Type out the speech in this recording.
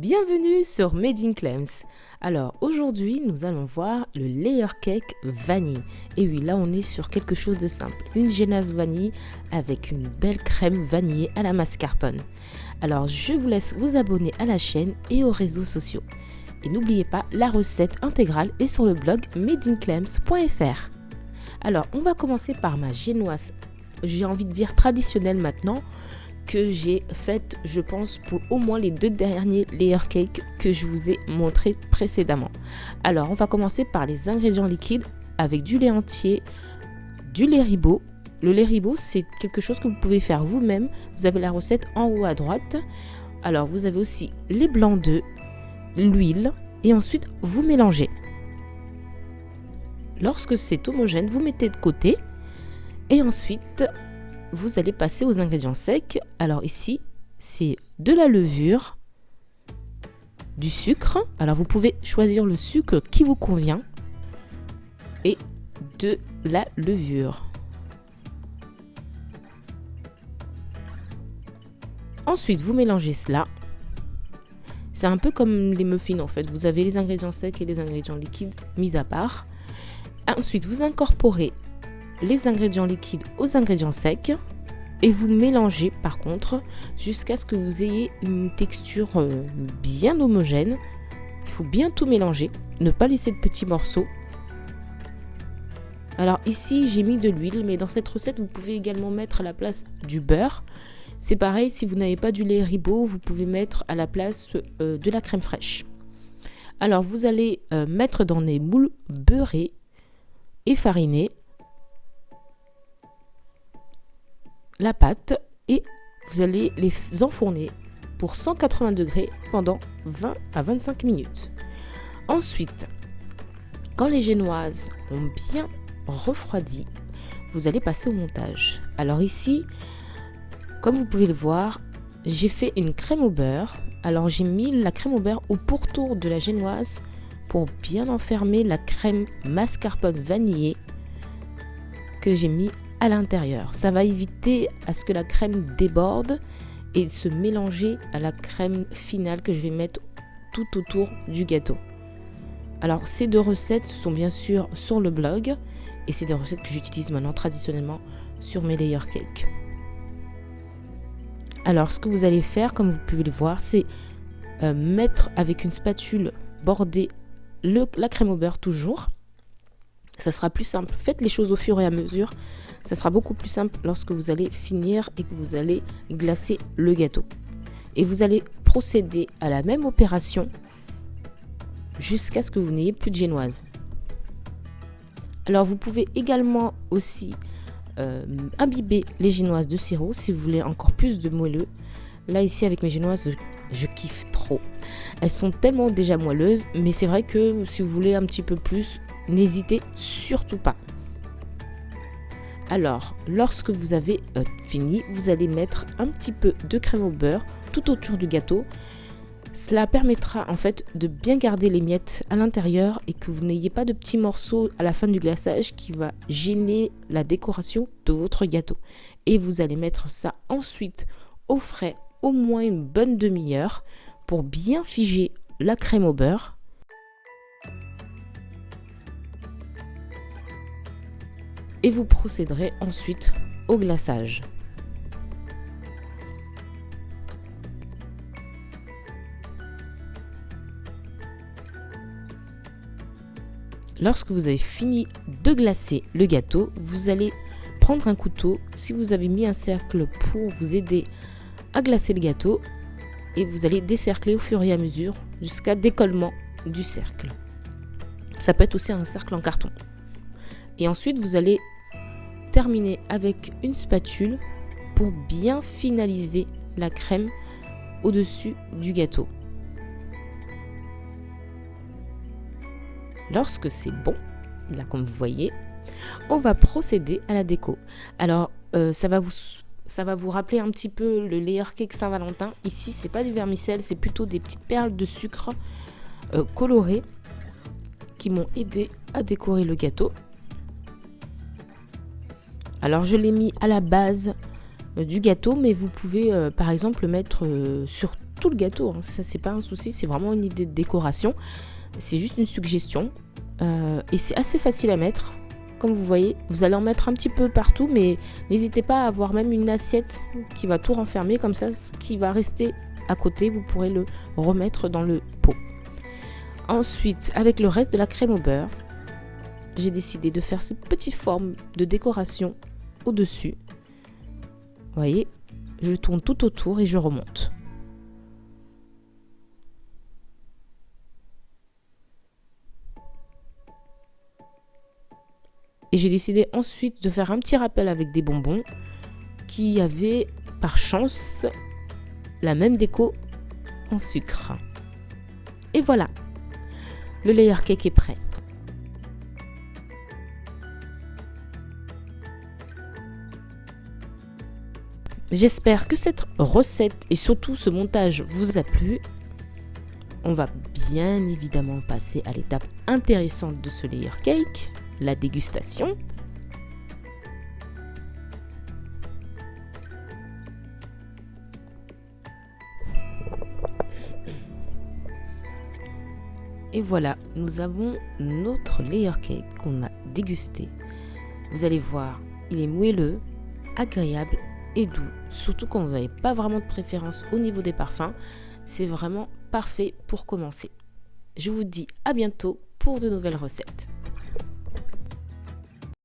Bienvenue sur Made in Clems. Alors aujourd'hui nous allons voir le layer cake vanille. Et oui, là on est sur quelque chose de simple. Une génoise vanille avec une belle crème vanillée à la mascarpone. Alors je vous laisse vous abonner à la chaîne et aux réseaux sociaux. Et n'oubliez pas, la recette intégrale est sur le blog madeinclems.fr. Alors on va commencer par ma génoise, j'ai envie de dire traditionnelle maintenant, que j'ai faite, je pense, pour au moins les 2 derniers layer cakes que je vous ai montré précédemment. Alors, on va commencer par les ingrédients liquides avec du lait entier, du lait ribot. Le lait ribot, c'est quelque chose que vous pouvez faire vous-même. Vous avez la recette en haut à droite. Alors, vous avez aussi les blancs d'œufs, l'huile et ensuite, vous mélangez. Lorsque c'est homogène, vous mettez de côté et ensuite vous allez passer aux ingrédients secs. Alors ici, c'est de la levure, du sucre. Alors vous pouvez choisir le sucre qui vous convient et de la levure. Ensuite, vous mélangez cela. C'est un peu comme les muffins en fait. Vous avez les ingrédients secs et les ingrédients liquides mis à part. Ensuite, vous incorporez les ingrédients liquides aux ingrédients secs et vous mélangez par contre jusqu'à ce que vous ayez une texture bien homogène. Il faut bien tout mélanger, ne pas laisser de petits morceaux. Alors ici j'ai mis de l'huile, mais dans cette recette vous pouvez également mettre à la place du beurre. C'est pareil, si vous n'avez pas du lait ribot, vous pouvez mettre à la place de la crème fraîche. Alors vous allez mettre dans des moules beurrés et farinés la pâte et vous allez les enfourner pour 180 degrés pendant 20 à 25 minutes. Ensuite, quand les génoises ont bien refroidi, vous allez passer au montage. Alors ici, comme vous pouvez le voir, j'ai fait une crème au beurre. Alors j'ai mis la crème au beurre au pourtour de la génoise pour bien enfermer la crème mascarpone vanillée que j'ai mis à l'intérieur. Ça va éviter à ce que la crème déborde et se mélanger à la crème finale que je vais mettre tout autour du gâteau. Alors ces 2 recettes sont bien sûr sur le blog et c'est des recettes que j'utilise maintenant traditionnellement sur mes layer cakes. Alors ce que vous allez faire, comme vous pouvez le voir, c'est mettre avec une spatule bordée la crème au beurre toujours. Ça sera plus simple. Faites les choses au fur et à mesure. Ça sera beaucoup plus simple lorsque vous allez finir et que vous allez glacer le gâteau. Et vous allez procéder à la même opération jusqu'à ce que vous n'ayez plus de génoise. Alors vous pouvez également aussi imbiber les génoises de sirop si vous voulez encore plus de moelleux. Là ici avec mes génoises, je kiffe trop. Elles sont tellement déjà moelleuses, mais c'est vrai que si vous voulez un petit peu plus, n'hésitez surtout pas. Alors, lorsque vous avez fini, vous allez mettre un petit peu de crème au beurre tout autour du gâteau. Cela permettra en fait de bien garder les miettes à l'intérieur et que vous n'ayez pas de petits morceaux à la fin du glaçage qui va gêner la décoration de votre gâteau. Et vous allez mettre ça ensuite au frais au moins une bonne demi-heure pour bien figer la crème au beurre. Et vous procéderez ensuite au glaçage. Lorsque vous avez fini de glacer le gâteau, vous allez prendre un couteau. Si vous avez mis un cercle pour vous aider à glacer le gâteau, et vous allez décercler au fur et à mesure jusqu'à décollement du cercle. Ça peut être aussi un cercle en carton. Et ensuite, vous allez terminer avec une spatule pour bien finaliser la crème au-dessus du gâteau. Lorsque c'est bon, là comme vous voyez, on va procéder à la déco. Alors ça va vous rappeler un petit peu le layer cake Saint-Valentin. Ici c'est pas du vermicelle, c'est plutôt des petites perles de sucre colorées qui m'ont aidé à décorer le gâteau. Alors je l'ai mis à la base du gâteau, mais vous pouvez par exemple le mettre sur tout le gâteau, hein. Ça c'est pas un souci, c'est vraiment une idée de décoration. C'est juste une suggestion. Et c'est assez facile à mettre. Comme vous voyez, vous allez en mettre un petit peu partout, mais n'hésitez pas à avoir même une assiette qui va tout renfermer. Comme ça, ce qui va rester à côté, vous pourrez le remettre dans le pot. Ensuite, avec le reste de la crème au beurre, j'ai décidé de faire cette petite forme de décoration au-dessus. Vous voyez, je tourne tout autour et je remonte. Et j'ai décidé ensuite de faire un petit rappel avec des bonbons qui avaient par chance la même déco en sucre. Et voilà, le layer cake est prêt. J'espère que cette recette et surtout ce montage vous a plu. On va bien évidemment passer à l'étape intéressante de ce layer cake, la dégustation. Et voilà, nous avons notre layer cake qu'on a dégusté. Vous allez voir, il est moelleux, agréable et doux. Surtout quand vous n'avez pas vraiment de préférence au niveau des parfums. C'est vraiment parfait pour commencer. Je vous dis à bientôt pour de nouvelles recettes.